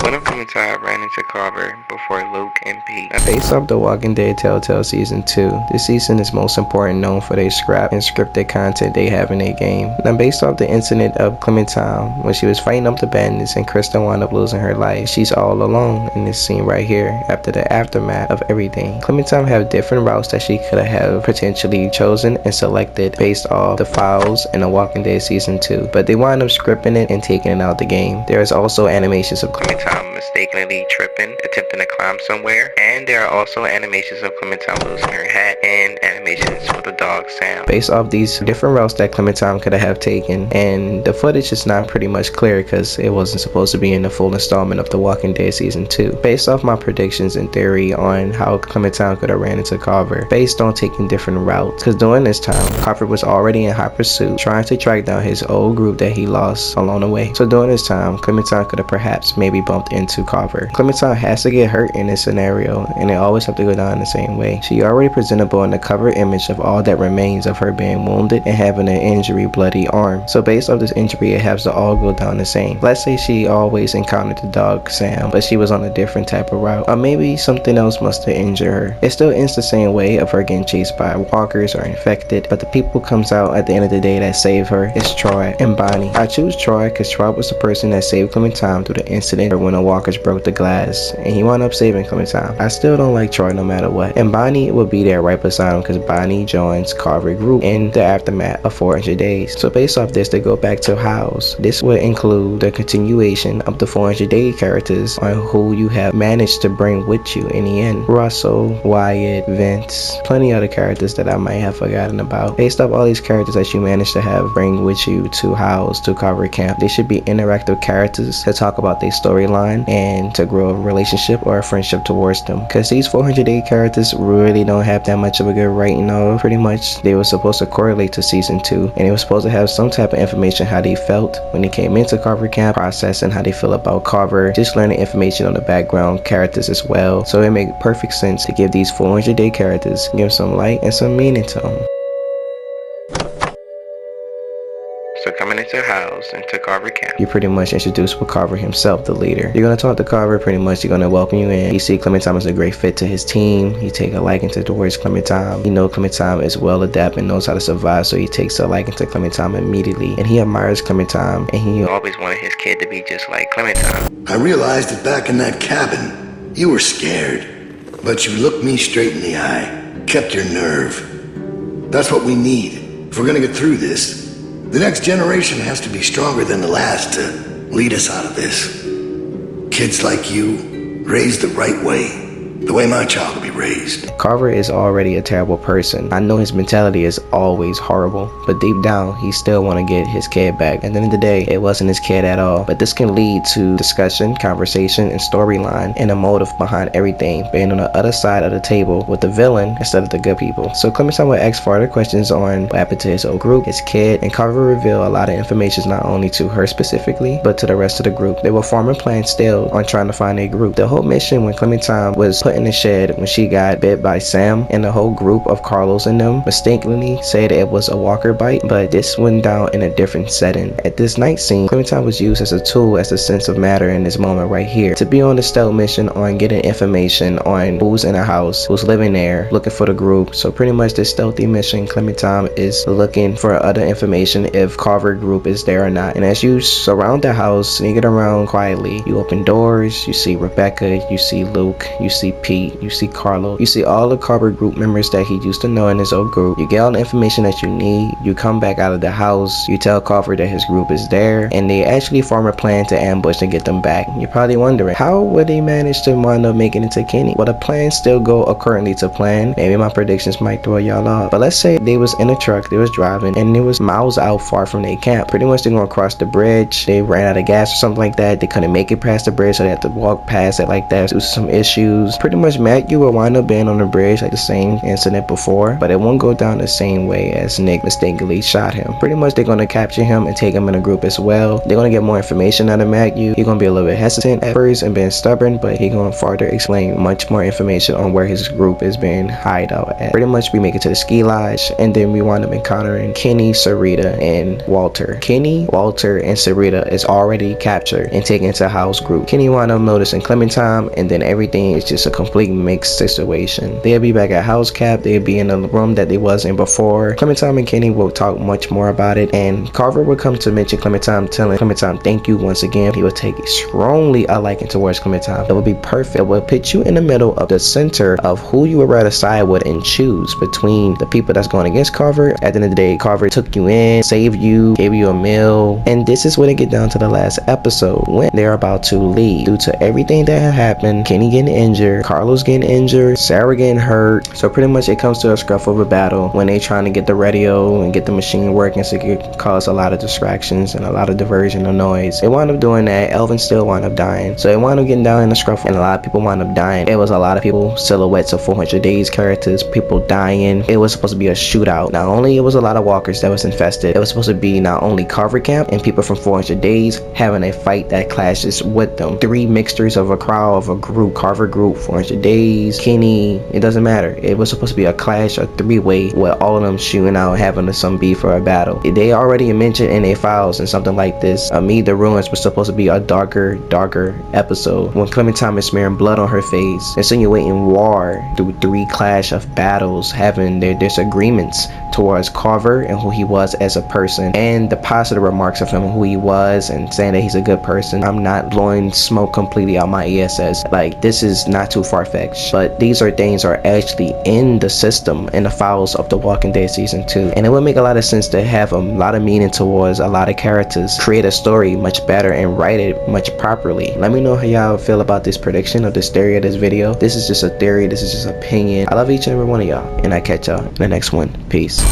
One of Clementine ran into Carver before Luke and Pete. Based off The Walking Dead Telltale Season 2, this season is most important known for their scrap and scripted content they have in their game. Now based off the incident of Clementine, when she was fighting up the bandits and Kristen wound up losing her life, she's all alone in this scene right here after the aftermath of everything. Clementine have different routes that she could have potentially chosen and selected based off the files in The Walking Dead Season 2, but they wound up scripting it and taking it out the game. There is also animations of Clementine mistakenly tripping, attempting to climb somewhere, and there are also animations of Clementine losing her hat and animations with the dog Sam. Based off these different routes that Clementine could have taken, and the footage is not pretty much clear because it wasn't supposed to be in the full installment of The Walking Dead Season 2. Based off my predictions and theory on how Clementine could have ran into Carver, based on taking different routes, because during this time, Carver was already in hot pursuit, trying to track down his old group that he lost along the way. So during this time, Clementine could have perhaps maybe bumped into Carver. Clementine has to get hurt in this scenario, and they always have to go down the same way. She already presentable in the cover image of all that remains of her being wounded and having an injury bloody arm. So based off this injury, it has to all go down the same. Let's say she always encountered the dog Sam, but she was on a different type of route, or maybe something else must have injured her. It still ends the same way of her getting chased by walkers or infected, but the people comes out at the end of the day that save her is Troy and Bonnie. I choose Troy because Troy was the person that saved Clementine through the incident when the walkers broke the glass, and he wound up saving Clementine. I still don't like Troy no matter what, and Bonnie will be there right beside him because Bonnie joins Carver group in the aftermath of 400 days. So based off this, they go back to House. This would include the continuation of the 400 day characters on who you have managed to bring with you in the end. Russell, Wyatt, Vince, plenty other characters that I might have forgotten about. Based off all these characters that you managed to have bring with you to House, to Carver camp, they should be interactive characters to talk about their storyline and to grow a relationship or a friendship towards them, because these 400 day characters really don't have that much of a good writing. Or pretty much they were supposed to correlate to season 2, and they were supposed to have some type of information how they felt when they came into Carver camp, processing how they feel about Carver, just learning information on the background characters as well. So it made perfect sense to give these 400 day characters, give some light and some meaning to them. So coming into House and to Carver camp, you pretty much introduced with Carver himself, the leader. You're gonna talk to Carver, pretty much you're gonna welcome you in. You see Clementine is a great fit to his team. He take a liking towards Clementine. You know Clementine is well adapted and knows how to survive, so he takes a liking to Clementine immediately, and he admires Clementine, and he always wanted his kid to be just like Clementine. I realized that back in that cabin, you were scared, but you looked me straight in the eye, kept your nerve. That's what we need if we're gonna get through this. The next generation has to be stronger than the last to lead us out of this. Kids like you, raised the right way. The way my child will be raised. Carver is already a terrible person. I know his mentality is always horrible, but deep down, he still want to get his kid back. At the end of the day, it wasn't his kid at all. But this can lead to discussion, conversation, and storyline, and a motive behind everything, being on the other side of the table with the villain instead of the good people. So Clementine will ask further questions on what happened to his old group, his kid, and Carver will reveal a lot of information not only to her specifically, but to the rest of the group. They will form a plan still on trying to find a group. The whole mission when Clementine was put in the shed when she got bit by Sam, and the whole group of Carlos and them mistakenly said it was a walker bite, but this went down in a different setting. At this night scene, Clementine was used as a tool, as a sense of matter in this moment right here, to be on the stealth mission on getting information on who's in the house, who's living there, looking for the group. So pretty much this stealthy mission, Clementine is looking for other information if Carver group is there or not. And as you surround the house, sneaking around quietly, you open doors, you see Rebecca, you see Luke, you see Pete, you see Carlo, you see all the Carver group members that he used to know in his old group. You get all the information that you need, you come back out of the house, you tell Carver that his group is there, and they actually form a plan to ambush and get them back. You're probably wondering, how would they manage to wind up making it to Kenny? Well, the plans still go accordingly to plan. Maybe my predictions might throw y'all off, but let's say they was in a truck, they was driving, and it was miles out far from their camp. Pretty much they're gonna cross the bridge, they ran out of gas or something like that, they couldn't make it past the bridge, so they had to walk past it like that. There was some issues. Pretty pretty much Matthew will wind up being on the bridge like the same incident before, but it won't go down the same way as Nick mistakenly shot him. Pretty much they're gonna capture him and take him in a group as well. They're gonna get more information out of Matthew. He's gonna be a little bit hesitant at first and being stubborn, but he's gonna further explain much more information on where his group is being hide out at. Pretty much we make it to the ski lodge, and then we wind up encountering Kenny, Sarita, and Walter. Kenny, Walter, and Sarita is already captured and taken to House group. Kenny wind up noticing Clementine, and then everything is just a complete mixed situation. They'll be back at House Cap. They'll be in the room that they was in before. Clementine and Kenny will talk much more about it, and Carver will come to mention Clementine, telling Clementine thank you once again. He will take strongly a liking towards Clementine. It will be perfect. It will put you in the middle of the center of who you would rather side with and choose between the people that's going against Carver. At the end of the day, Carver took you in, saved you, gave you a meal, and this is when it get down to the last episode when they're about to leave. Due to everything that had happened, Kenny getting injured, Carlos getting injured, Sarah getting hurt, so pretty much it comes to a scruff of a battle when they trying to get the radio and get the machine working, so it could cause a lot of distractions and a lot of diversion of noise. They wound up doing that. Elvin still wound up dying, so they wound up getting down in the scruff, and a lot of people wound up dying. It was a lot of people, silhouettes of 400 Days characters, people dying. It was supposed to be a shootout. Not only it was a lot of walkers that was infested, it was supposed to be not only Carver camp and people from 400 Days having a fight that clashes with them. Three mixtures of a crowd, of a group, Carver group, 400 Days, Kenny, it doesn't matter. It was supposed to be a clash, a three-way with all of them shooting out, having some beef or a battle. They already mentioned in their files and something like this, Meet the Ruins was supposed to be a darker episode when Clementine is smearing blood on her face, insinuating war through three clash of battles, having their disagreements towards Carver and who he was as a person, and the positive remarks of him, who he was, and saying that he's a good person. I'm not blowing smoke completely out my ESS. Like, this is not too far-fetched, but these are things are actually in the system, in the files of The Walking Dead Season 2, and it would make a lot of sense to have a lot of meaning towards a lot of characters, create a story much better and write it much properly. Let me know how y'all feel about this prediction of this theory of this video. This is just a theory, this is just opinion. I love each and every one of y'all, and I catch y'all in the next one. Peace.